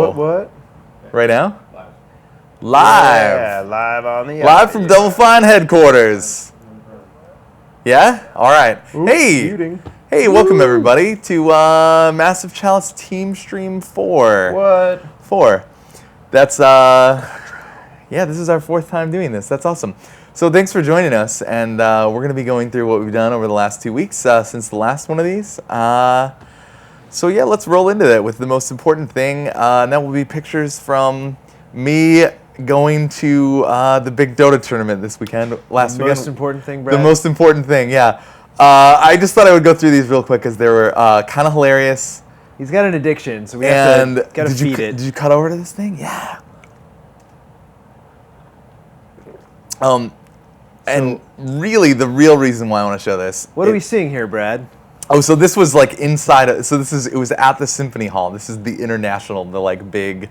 What? Right now? Live. Yeah, live on the Live from Double Fine headquarters. Yeah? All right. Hey. Muting. Hey, welcome everybody to Massive Chalice Teamstream 4. What? 4. That's yeah, this is our 4th time doing this. That's awesome. So thanks for joining us, and we're going to be going through what we've done over the last 2 weeks since the last one of these. So yeah, let's roll into that with the most important thing, and that will be pictures from me going to the big DOTA tournament this weekend. Last weekend. The most important thing, Brad? The most important thing, yeah. I just thought I would go through these real quick because they were kind of hilarious. He's got an addiction, so we have to feed it. Did you cut over to this thing? Yeah. And really, the real reason why I want to show this. What are we seeing here, Brad? Oh, so this was like inside. It was at the Symphony Hall. This is the international, the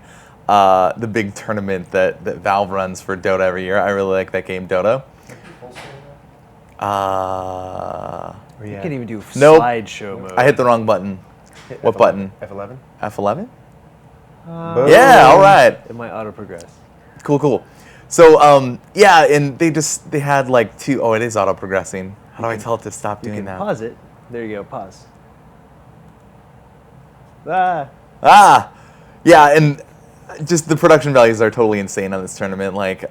big tournament that Valve runs for Dota every year. I really like that game, Dota. You can't even do slideshow mode. I hit the wrong button. What button? F11. F11? Yeah, all right. It might auto progress. Cool. So yeah, and they had like two. Oh, it is auto progressing. How do I tell it to stop doing that? Pause it. There you go. Pause. Yeah, and just the production values are totally insane on this tournament. Like,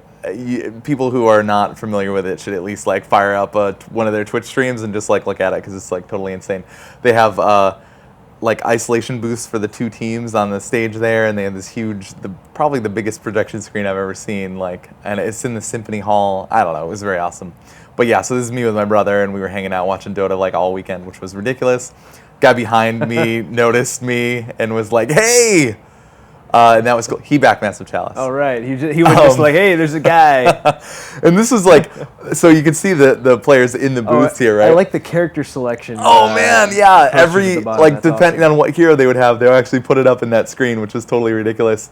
people who are not familiar with it should at least like fire up one of their Twitch streams and just like look at it because it's like totally insane. They have like isolation booths for the two teams on the stage there, and they have this huge, probably the biggest projection screen I've ever seen. Like, and it's in the Symphony Hall. I don't know. It was very awesome. But yeah, so this is me with my brother, and we were hanging out watching Dota like all weekend, which was ridiculous. Guy behind me noticed me and was like, "Hey!" And that was cool. He backed Massive Chalice. Oh, right. He was just like, "Hey, there's a guy." And this was like, so you can see the players in the booth here, right? I like the character selection. Oh man, yeah. Depending on what hero they would have, they'll actually put it up in that screen, which was totally ridiculous.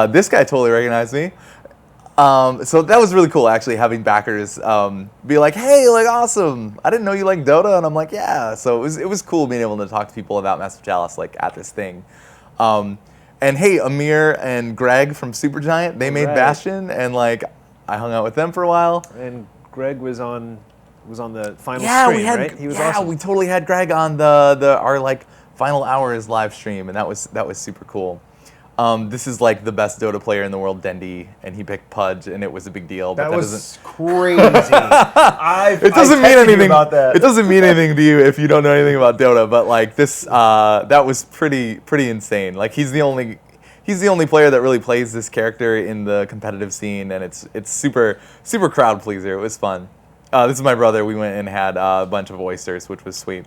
This guy totally recognized me. So that was really cool, actually, having backers be like, "Hey, like, awesome! I didn't know you liked Dota," and I'm like, "Yeah." So it was cool being able to talk to people about Massive Chalice like at this thing. And hey, Amir and Greg from Supergiant, they made Bastion, and like I hung out with them for a while. And Greg was on the final stream, right? He was awesome. We totally had Greg on our like final hours live stream, and that was super cool. This is like the best Dota player in the world, Dendy, and he picked Pudge, and it was a big deal. That was crazy. It doesn't mean anything about that. It doesn't mean anything to you if you don't know anything about Dota, but like this, that was pretty insane. Like he's the only player that really plays this character in the competitive scene, and it's super crowd pleaser. It was fun. This is my brother. We went and had a bunch of oysters, which was sweet,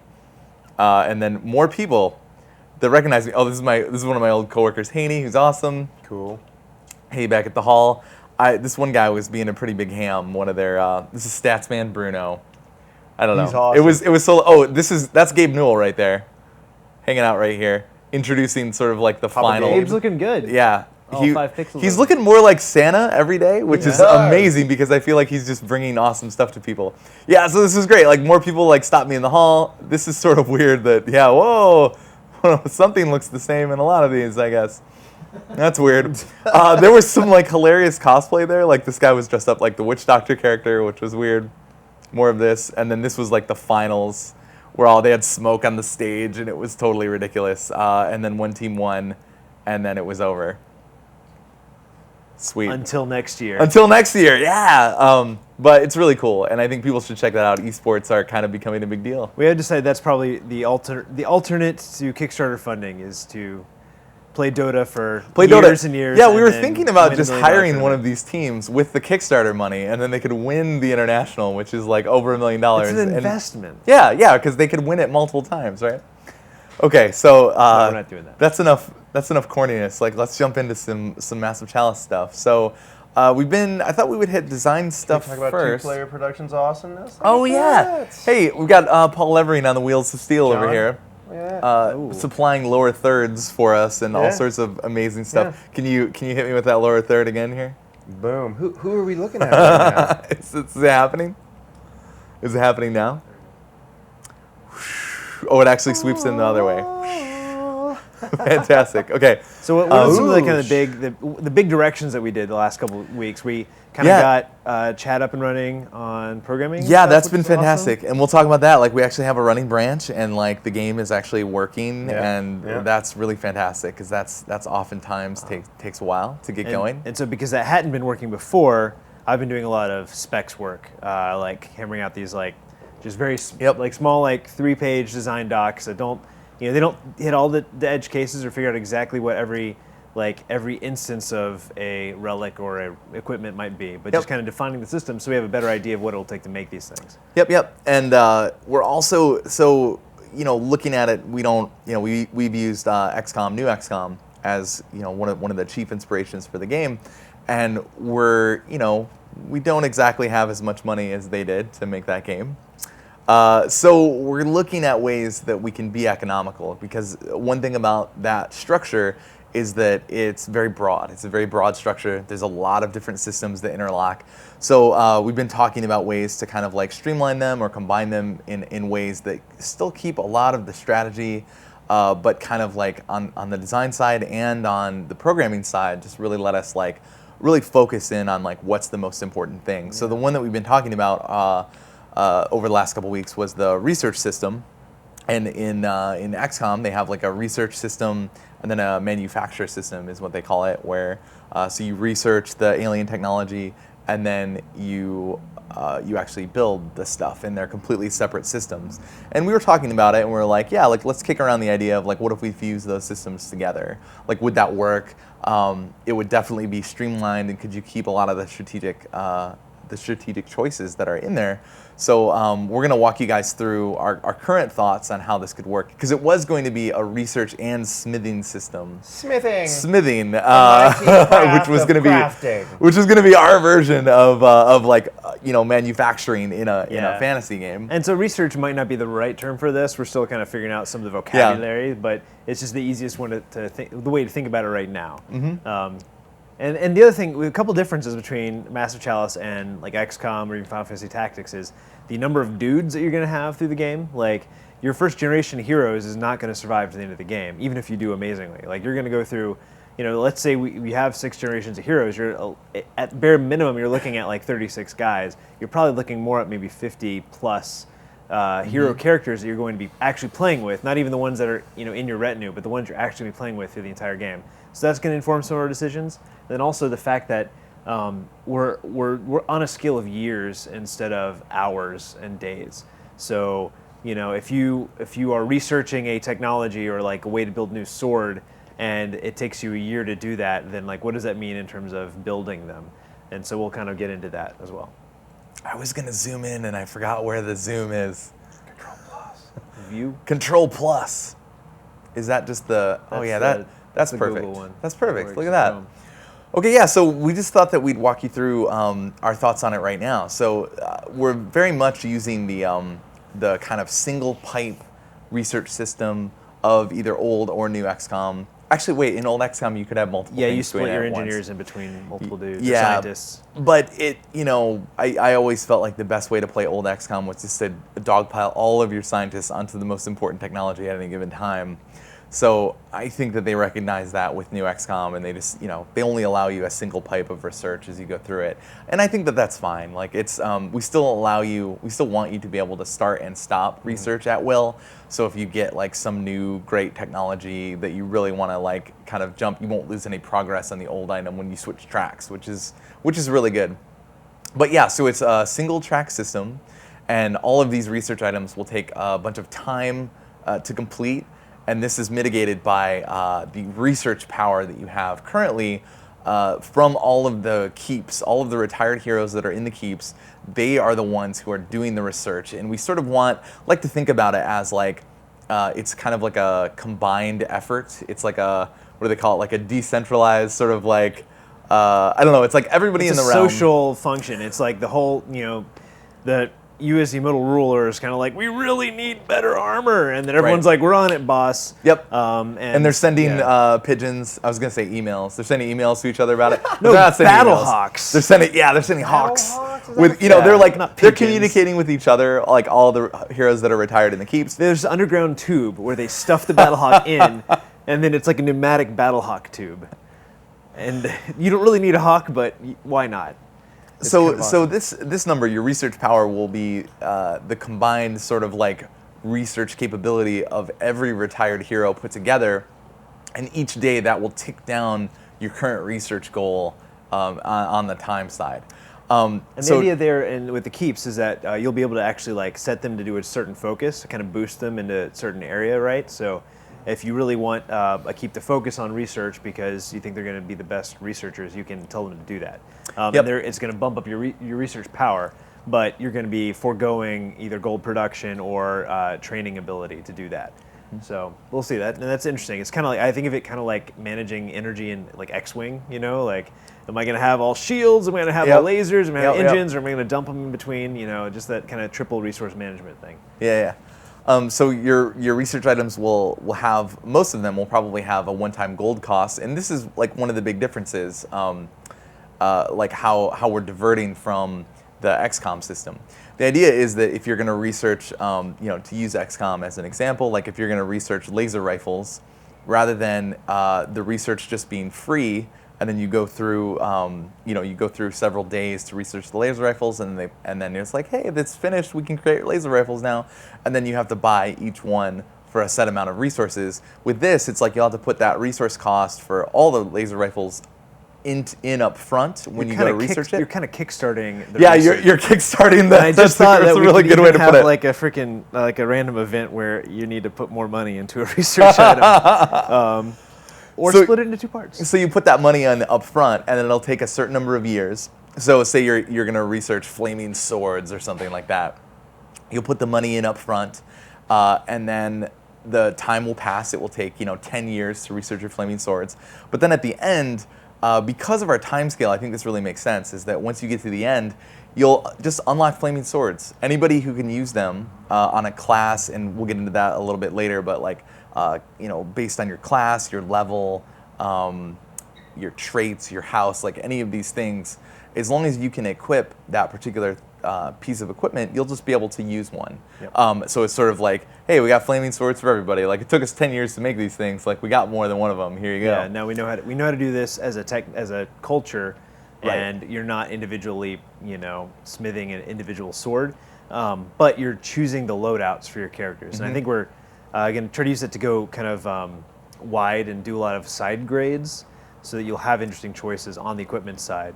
and then more people that recognize me. Oh, this is one of my old coworkers, Haney, who's awesome. Cool. Hey, back at the hall. This one guy was being a pretty big ham. One of their this is Statsman Bruno. I don't know. He's awesome. It was so. Oh, that's Gabe Newell right there, hanging out right here, introducing sort of like the final. Gabe's looking good. Yeah. 5 pixels. He's looking more like Santa every day, which is amazing because I feel like he's just bringing awesome stuff to people. Yeah, so this is great. Like more people like stop me in the hall. This is sort of weird that whoa. Something looks the same in a lot of these, I guess. That's weird. There was some like hilarious cosplay there. Like this guy was dressed up like the Witch Doctor character, which was weird. More of this, and then this was like the finals, where they had smoke on the stage, and it was totally ridiculous. And then one team won, and then it was over. Sweet. Until next year. Yeah. But it's really cool, and I think people should check that out. Esports are kind of becoming a big deal. We had to say that's probably the alternate to Kickstarter funding is to play Dota for years and years. Yeah, we were thinking about just hiring one of these teams with the Kickstarter money, and then they could win the international, which is like over $1 million. It's an investment. Yeah, because they could win it multiple times, right? Okay, so we're not doing that. That's enough corniness. Like, let's jump into some Massive Chalice stuff. So. I thought we would hit design stuff first. Talk about two-player production's awesomeness. Oh yeah. Hey, we've got Paul Levering on the Wheels of Steel over here, supplying lower thirds for us and all sorts of amazing stuff. Yeah. Can you hit me with that lower third again here? Boom. Who are we looking at right now? Is it happening? Is it happening now? Oh, it actually sweeps in the other way. Fantastic. Okay. So what are some of the kind of Ooh. the big directions that we did the last couple of weeks? We kind of got chat up and running on programming. Yeah, stuff, that's which been is awesome. fantastic, and we'll talk about that. Like, we actually have a running branch, and like the game is actually working, Yeah, and yeah. that's really fantastic because that's oftentimes takes a while to get going. And so because that hadn't been working before, I've been doing a lot of specs work, like hammering out these like just very like small like 3-page design docs that don't, they don't hit all the edge cases or figure out exactly what every instance of a relic or a equipment might be, but just kind of defining the system so we have a better idea of what it'll take to make these things. Yep. And we're also looking at it. We don't we've used XCOM, new XCOM, as one of the chief inspirations for the game, and we don't exactly have as much money as they did to make that game. So we're looking at ways that we can be economical, because one thing about that structure is that it's very broad. It's a very broad structure. There's a lot of different systems that interlock. So we've been talking about ways to kind of like streamline them or combine them in ways that still keep a lot of the strategy, but kind of like on the design side and on the programming side, just really let us like really focus in on like what's the most important thing. So the one that we've been talking about over the last couple weeks was the research system. And in XCOM, they have like a research system and then a manufacture system is what they call it, where so you research the alien technology and then you actually build the stuff, and they're completely separate systems. And we were talking about it, and we were like, yeah, like let's kick around the idea of like, what if we fuse those systems together? Like, would that work? It would definitely be streamlined, and could you keep a lot of the strategic choices that are in there? So we're going to walk you guys through our current thoughts on how this could work, because it was going to be a research and smithing system. Smithing, which was going to be our version of like manufacturing in a fantasy game. And so research might not be the right term for this. We're still kind of figuring out some of the vocabulary, but it's just the easiest one to think, the way to think about it right now. Mm-hmm. And the other thing, a couple differences between Massive Chalice and like XCOM or even Final Fantasy Tactics is the number of dudes that you're going to have through the game. Like, your first generation of heroes is not going to survive to the end of the game, even if you do amazingly. Like, you're going to go through, let's say we have 6 generations of heroes. You're at bare minimum, you're looking at like 36 guys. You're probably looking more at maybe 50 plus hero characters that you're going to be actually playing with. Not even the ones that are in your retinue, but the ones you're actually playing with through the entire game. So that's going to inform some of our decisions. And then also the fact that we're on a scale of years instead of hours and days. So if you are researching a technology or like a way to build a new sword, and it takes you a year to do that, then like what does that mean in terms of building them? And so we'll kind of get into that as well. I was going to zoom in and I forgot where the zoom is. Control plus. View. Control plus. Is that just the? That's the perfect. Google one. That's perfect. Look at that. Okay, yeah, so we just thought that we'd walk you through our thoughts on it right now. So we're very much using the kind of single pipe research system of either old or new XCOM. Actually, wait, in old XCOM you could have multiple things you split going your at engineers once. in between multiple dudes, or scientists. But I always felt like the best way to play old XCOM was just to dogpile all of your scientists onto the most important technology at any given time. So I think that they recognize that with new XCOM, and they just, they only allow you a single pipe of research as you go through it. And I think that that's fine. Like, it's, we still want you to be able to start and stop research at will. So if you get like some new great technology that you really want to like kind of jump, you won't lose any progress on the old item when you switch tracks, which is really good. But yeah, so it's a single track system, and all of these research items will take a bunch of time to complete. And this is mitigated by the research power that you have currently from all of the keeps, all of the retired heroes that are in the keeps. They are the ones who are doing the research. And we sort of like to think about it as like, it's kind of like a combined effort. It's like what do they call it? Like a decentralized sort of like, I don't know, it's like everybody in the realm. It's a social function. It's like the whole, you as the middle ruler is kind of like, we really need better armor, and then everyone's like, we're on it, boss. Yep. And they're sending pigeons. I was gonna say emails. They're sending emails to each other about it. No, they're not sending battle emails. hawks. They're sending hawks. With they're communicating with each other, like all the heroes that are retired in the keeps. There's an underground tube where they stuff the battle hawk in. and then it's like a pneumatic battle hawk tube. And you don't really need a hawk, but why not? It's So kind of awesome. this number, your research power, will be the combined sort of like research capability of every retired hero put together, and each day that will tick down your current research goal on the time side. And the idea there, and with the keeps, is that you'll be able to actually like set them to do a certain focus, to kind of boost them into a certain area, right? So if you really want a keep to focus on research because you think they're going to be the best researchers, you can tell them to do that. Yep. And it's going to bump up your research power, but you're going to be foregoing either gold production or training ability to do that. So we'll see that, and that's interesting. It's kind of like, I think of it kind of like managing energy in like X-wing. You know, like, am I going to have all shields? Am I going to have all lasers? Am I going to have engines? Or am I going to dump them in between? You know, just that kind of triple resource management thing. Yeah. So your research items will have, most of them will probably have a one-time gold cost, and this is like one of the big differences, like how we're diverting from the XCOM system. The idea is that if you're going to research, to use XCOM as an example, like if you're going to research laser rifles, rather than the research just being free, and then you go through, several days to research the laser rifles, and then it's like, hey, that's finished. We can create laser rifles now, and then you have to buy each one for a set amount of resources. With this, it's like you'll have to put that resource cost for all the laser rifles in up front when you go to research it. You're kind of kickstarting the research. You're kickstarting the. I just thought that's that a we really could good way even to put have it. like a freaking like a random event where you need to put more money into a research item, or split it into two parts. So you put that money on up front, and then it'll take a certain number of years. So say you're going to research flaming swords or something like that. You'll put the money in up front, and then the time will pass. It will take 10 years to research your flaming swords. But then at the end, because of our time scale, I think this really makes sense, is that once you get to the end, you'll just unlock flaming swords. Anybody who can use them on a class, and we'll get into that a little bit later, but like, based on your class, your level, your traits, your house, like any of these things, as long as you can equip that particular piece of equipment, you'll just be able to use one. Yep. So it's sort of like, hey, we got flaming swords for everybody. Like, it took us 10 years to make these things. Like, we got more than one of them. Here you go. Yeah. Now we know how to do this as a culture, Right. and you're not individually smithing an individual sword, but you're choosing the loadouts for your characters. And I think we're going to try to use it to go kind of wide and do a lot of side grades, so that you'll have interesting choices on the equipment side.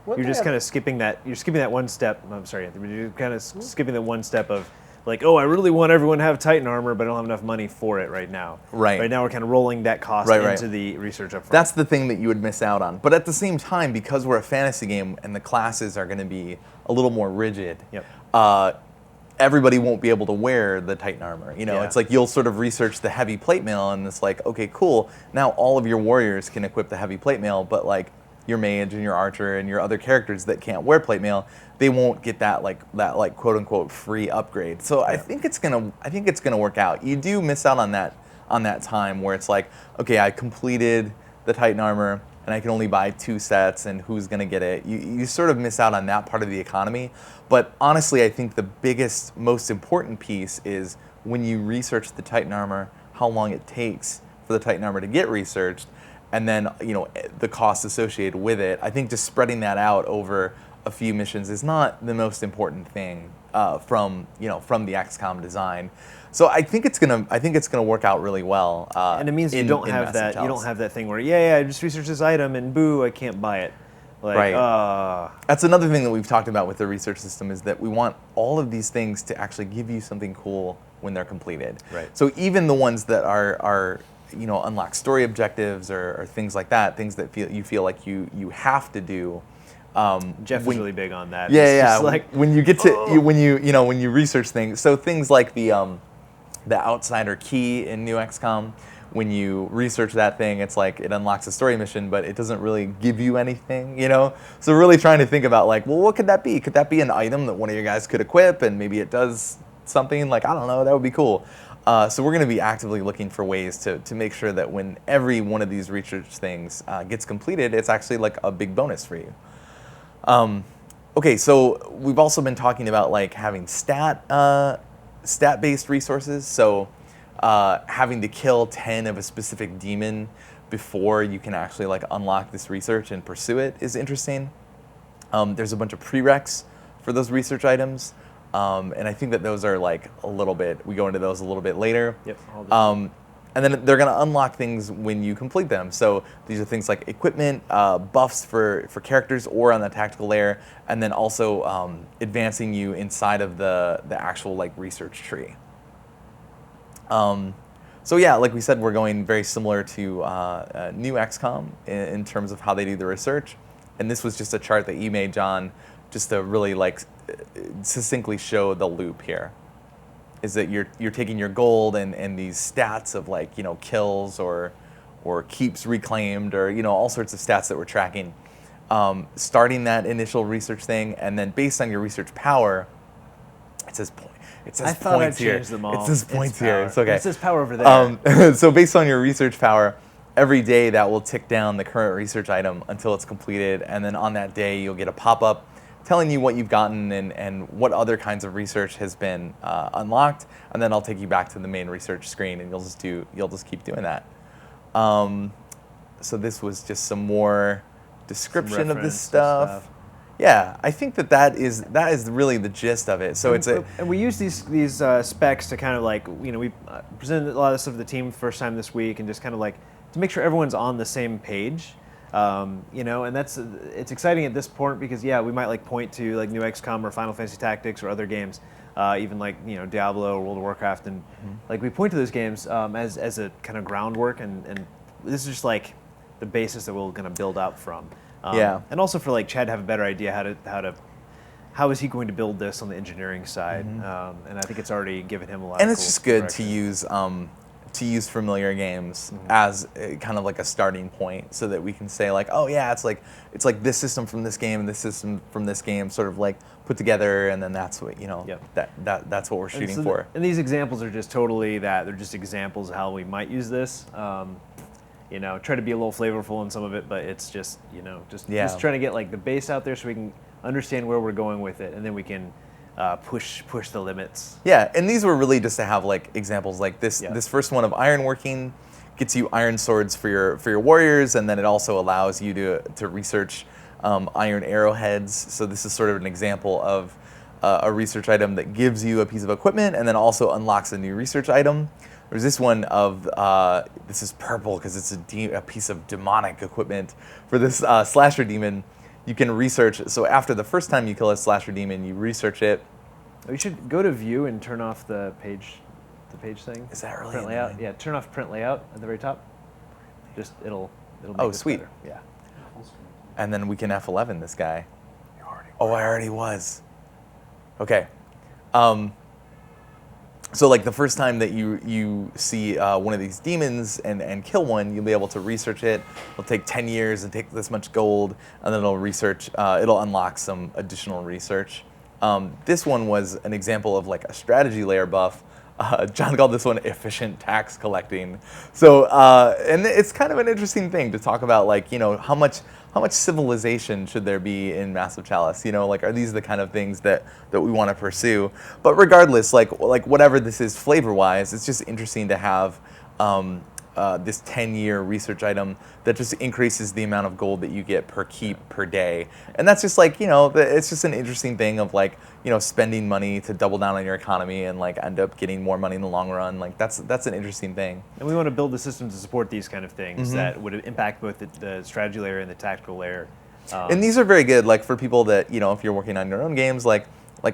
You're just kind of skipping that. You're skipping that one step. I'm sorry, Anthony. You're kind of skipping the one step of like, oh, I really want everyone to have Titan armor, but I don't have enough money for it right now. Right. Right now, we're kind of rolling that cost into the research up front. That's the thing that you would miss out on. But at the same time, because we're a fantasy game and the classes are going to be a little more rigid, everybody won't be able to wear the Titan armor. It's like you'll sort of research the heavy plate mail, and it's like, okay, cool. Now all of your warriors can equip the heavy plate mail, but like your mage and your archer and your other characters that can't wear plate mail, they won't get that quote unquote free upgrade. So I think it's gonna work out. You do miss out on that time where it's like, okay, I completed the Titan armor and I can only buy 2 sets, and who's gonna get it? You sort of miss out on that part of the economy. But honestly, I think the biggest, most important piece is when you research the Titan armor, how long it takes for the Titan armor to get researched, and then the costs associated with it. I think just spreading that out over a few missions is not the most important thing from the XCOM design. So I think it's gonna work out really well. And it means you don't have that thing where I just researched this item and boo, I can't buy it. Like, right. That's another thing that we've talked about with the research system, is that we want all of these things to actually give you something cool when they're completed. Right. So even the ones that are unlock story objectives or things like that, things that you feel like you have to do. Jeff is really big on that. Yeah. Like, when you get to when you research things, so things like the outsider key in New XCOM. When you research that thing, it's like it unlocks a story mission, but it doesn't really give you anything, So really trying to think about like, well, what could that be? Could that be an item that one of you guys could equip, and maybe it does something? Like, I don't know, that would be cool. So we're going to be actively looking for ways to make sure that when every one of these research things gets completed, it's actually like a big bonus for you. Okay, so we've also been talking about like having stat-based resources. So having to kill 10 of a specific demon before you can actually like unlock this research and pursue it is interesting. There's a bunch of prereqs for those research items, and I think that those are like a little bit, we go into those a little bit later. Yep. And then they're going to unlock things when you complete them. So these are things like equipment, buffs for characters or on the tactical layer, and then also advancing you inside of the actual like research tree. So yeah, like we said, we're going very similar to new XCOM in terms of how they do the research. And this was just a chart that you made, John, just to really like succinctly show the loop here. Is that you're taking your gold and these stats of like, you know, kills or keeps reclaimed or, you know, all sorts of stats that we're tracking, starting that initial research thing, and then based on your research power, it says points here. Them all. It says points here. It's okay. It says power over there. So based on your research power, every day that will tick down the current research item until it's completed, and then on that day you'll get a pop-up telling you what you've gotten and what other kinds of research has been unlocked, and then I'll take you back to the main research screen, and you'll just keep doing that. So this was just some more description of this stuff. Yeah, I think that is really the gist of it. So and we use these specs to kind of like, you know, we presented a lot of this to the team first time this week, and just kind of like to make sure everyone's on the same page. You know, and it's exciting at this point because yeah, we might like point to like new XCOM or Final Fantasy Tactics or other games, even like, you know, Diablo or World of Warcraft, and like we point to those games as a kind of groundwork, and this is just like the basis that we're going to build up from. Yeah, and also for like Chad to have a better idea how is he going to build this on the engineering side, and I think it's already given him a lot. And of it's cool just good direction. to use familiar games as kind of like a starting point, so that we can say like, oh yeah, it's like this system from this game and this system from this game sort of like put together, and then that's what, you know, that's what we're shooting for. And these examples are just totally that. They're just examples of how we might use this. You know, try to be a little flavorful in some of it, but it's just, you know, just trying to get like the base out there so we can understand where we're going with it, and then we can push the limits. Yeah, and these were really just to have like examples like this. This first one of ironworking gets you iron swords for your warriors, and then it also allows you to research iron arrowheads. So this is sort of an example of a research item that gives you a piece of equipment and then also unlocks a new research item. There's this one of, this is purple because it's a piece of demonic equipment for this slasher demon. You can research, so after the first time you kill a slasher demon, you research it. We should go to view and turn off the page thing. Is that really print layout? Yeah, turn off print layout at the very top. Just it'll make oh, this sweet. better. Yeah. And then we can F11 this guy. Oh, I already was. Okay. So like the first time that you see one of these demons and kill one, you'll be able to research it. It'll take 10 years and take this much gold, and then it'll unlock some additional research. This one was an example of like a strategy layer buff. John called this one efficient tax collecting. So, and it's kind of an interesting thing to talk about, like, you know, how much civilization should there be in Massive Chalice? You know, like, are these the kind of things that we want to pursue? But regardless, like whatever this is flavor-wise, it's just interesting to have this 10-year research item that just increases the amount of gold that you get per keep per day. And that's just like, you know, it's just an interesting thing of like, you know, spending money to double down on your economy and like end up getting more money in the long run. Like that's an interesting thing. And we want to build the system to support these kind of things that would impact both the strategy layer and the tactical layer. And these are very good, like for people that, you know, if you're working on your own games, like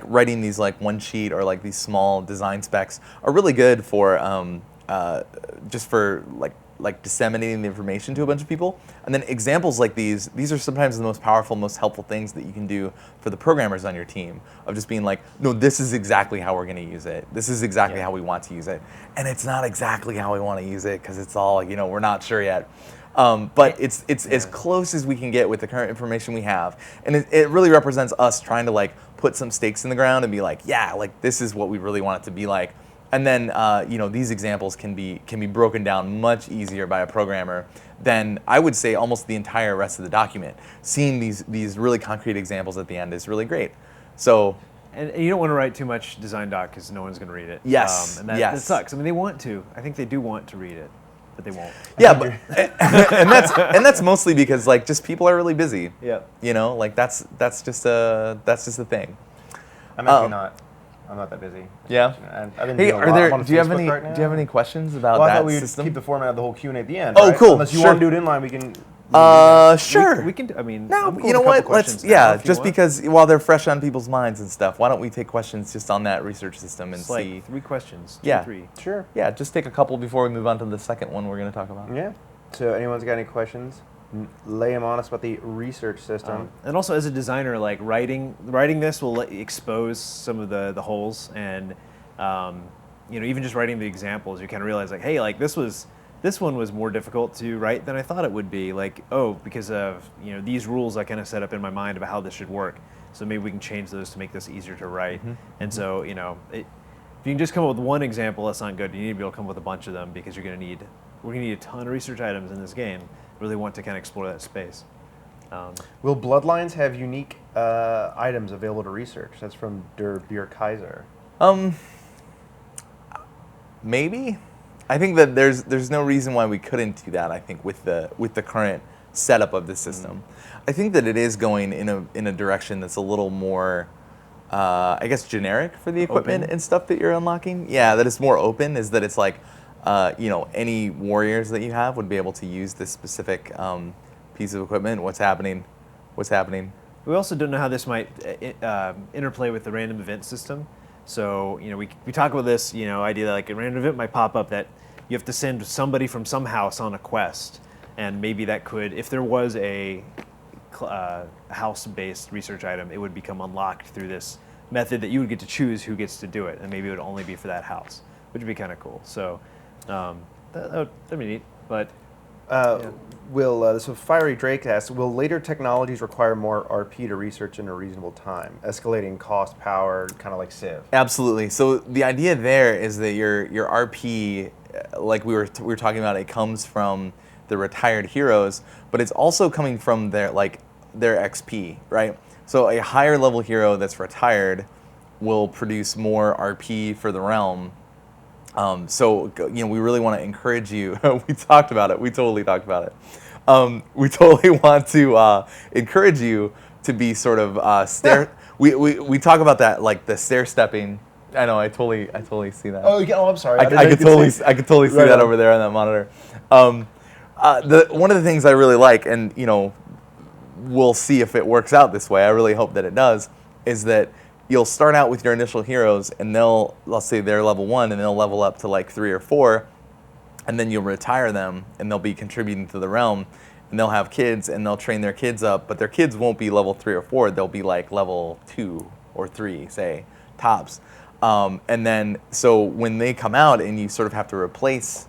writing these like one sheet or like these small design specs are really good for just for like disseminating the information to a bunch of people. And then examples like these are sometimes the most powerful, most helpful things that you can do for the programmers on your team, of just being like, no, this is exactly how we're going to use it. This is exactly how we want to use it. And it's not exactly how we want to use it because it's all, you know, we're not sure yet. But it's as close as we can get with the current information we have. And it really represents us trying to like put some stakes in the ground and be like, yeah, like this is what we really want it to be like. And then, you know, these examples can be broken down much easier by a programmer than, I would say, almost the entire rest of the document. Seeing these really concrete examples at the end is really great. So And you don't want to write too much design doc because no one's going to read it. Yes, and that yes. sucks. I mean, they want to. I think they do want to read it, but they won't. Yeah, but and that's mostly because like just people are really busy. Yeah. You know, like that's just a thing. I'm actually not. I'm not that busy. Yeah. I've been Hey, doing a lot. I'm on do you have Facebook any right now. do you have any questions about Well, I that thought we would system? keep the format of the whole Q&A at the end. Oh, right? cool. Unless you Sure. want to do it inline, we can. Sure. We can. I mean, No, I'm cool you know with a couple what? Let's questions now if you just want. because while they're fresh on people's minds and stuff, why don't we take questions just on that research system and It's see? like 3 questions. 2, Yeah. 3. Sure. Yeah, just take a couple before we move on to the second one we're going to talk about. Yeah. So anyone's got any questions? Lay them on us about the research system. And also, as a designer, like writing this will let you expose some of the holes, and even just writing the examples, you kind of realize like, hey, like this one was more difficult to write than I thought it would be. Like, because of these rules I kind of set up in my mind about how this should work. So maybe we can change those to make this easier to write. And so if you can just come up with one example, that's not good. You need to be able to come up with a bunch of them because we're gonna need a ton of research items in this game. Really want to kind of explore that space. Will Bloodlines have unique items available to research? That's from Der Beer Kaiser. Maybe. I think that there's no reason why we couldn't do that. I think with the current setup of the system, I think that it is going in a direction that's a little more, I guess, generic for the equipment and stuff that you're unlocking. Yeah, that it's more open. Is that it's like, any warriors that you have would be able to use this specific piece of equipment. What's happening? We also don't know how this might interplay with the random event system. So we talk about this idea that like a random event might pop up that you have to send somebody from some house on a quest, and maybe that could, if there was a house-based research item, it would become unlocked through this method that you would get to choose who gets to do it, and maybe it would only be for that house, which would be kind of cool. So that'd be neat. But So Fiery Drake asks, will later technologies require more RP to research in a reasonable time? Escalating cost, power, kind of like Civ. Absolutely. So the idea there is that your RP, like we were talking about, it comes from the retired heroes, but it's also coming from their XP, right? So a higher level hero that's retired will produce more RP for the realm. So we really want to encourage you. We talked about it. We totally talked about it. We totally want to encourage you to be sort of stair. We talk about that, like the stair stepping. I know. I totally see that. Oh, I'm sorry. I could totally see Right that on. over there on that monitor. One of the things I really like, and we'll see if it works out this way. I really hope that it does. Is that you'll start out with your initial heroes, and let's say they're level 1, and they'll level up to like 3 or 4, and then you'll retire them, and they'll be contributing to the realm, and they'll have kids, and they'll train their kids up, but their kids won't be level 3 or 4. They'll be like level 2 or 3, say, tops. And then, so when they come out, and you sort of have to replace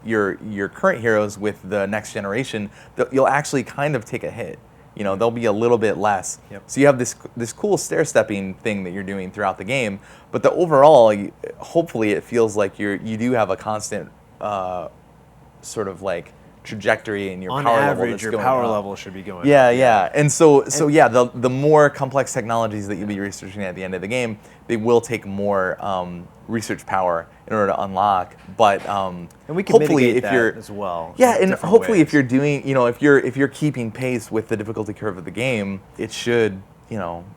your current heroes with the next generation, you'll actually kind of take a hit. They'll be a little bit less. Yep. So you have this cool stair-stepping thing that you're doing throughout the game, but the overall, hopefully it feels like you do have a constant sort of like trajectory in your on power level. average, that's your going power up. level should be going. Yeah, up. yeah. And so yeah, the more complex technologies that you'll be researching at the end of the game, they will take more research power in order to unlock. But And we can hopefully, mitigate if that you're as well. yeah, in and different hopefully, ways. if you're doing, if you're keeping pace with the difficulty curve of the game, it should,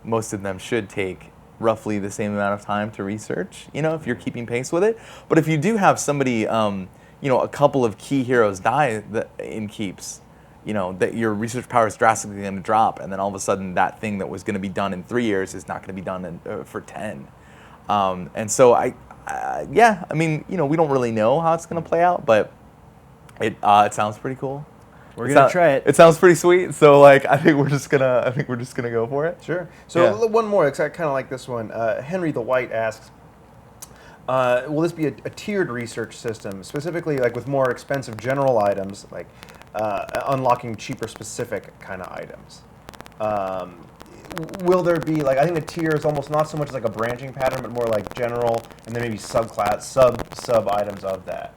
most of them should take roughly the same amount of time to research. If you're keeping pace with it. But if you do have somebody, a couple of key heroes die in keeps, that your research power is drastically going to drop, and then all of a sudden that thing that was going to be done in 3 years is not going to be done for 10. And so I mean, we don't really know how it's going to play out, but it sounds pretty cool. We're gonna try it. It sounds pretty sweet. So I think we're just gonna go for it. Sure. So one more, I kind of like this one. Henry the White asks, will this be a tiered research system, specifically like with more expensive general items, like unlocking cheaper specific kind of items? Will there be, like, I think the tier is almost not so much like a branching pattern, but more like general, and then maybe subclass, sub items of that.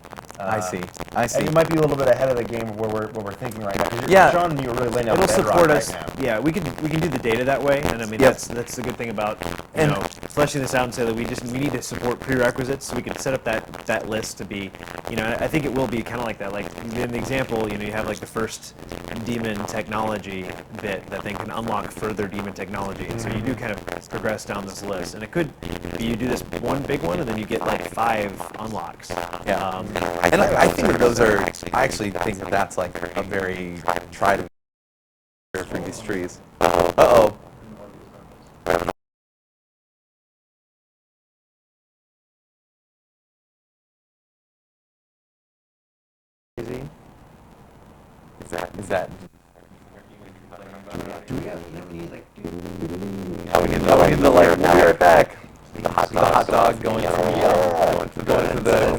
I see. And it might be a little bit ahead of the game of where we're thinking right now. 'Cause Yeah. Sean, you're really laying out It'll bedrock support right us. now. Yeah, we can do the data that way, and I mean Yep. that's the good thing about And- fleshing this out and say that we need to support prerequisites, so we can set up that list to be, I think it will be kind of like that. Like in the example, you have like the first daemon technology bit that then can unlock further daemon technology, and so you do kind of progress down this list, and it could be you do this one big one, and then you get like 5 unlocks. Yeah. And I think that those are, I actually think that that's like a very tried for these trees. Uh-oh. Easy. Is that? Do we have any like? Now we get the like, now we're back. The hot dog going to the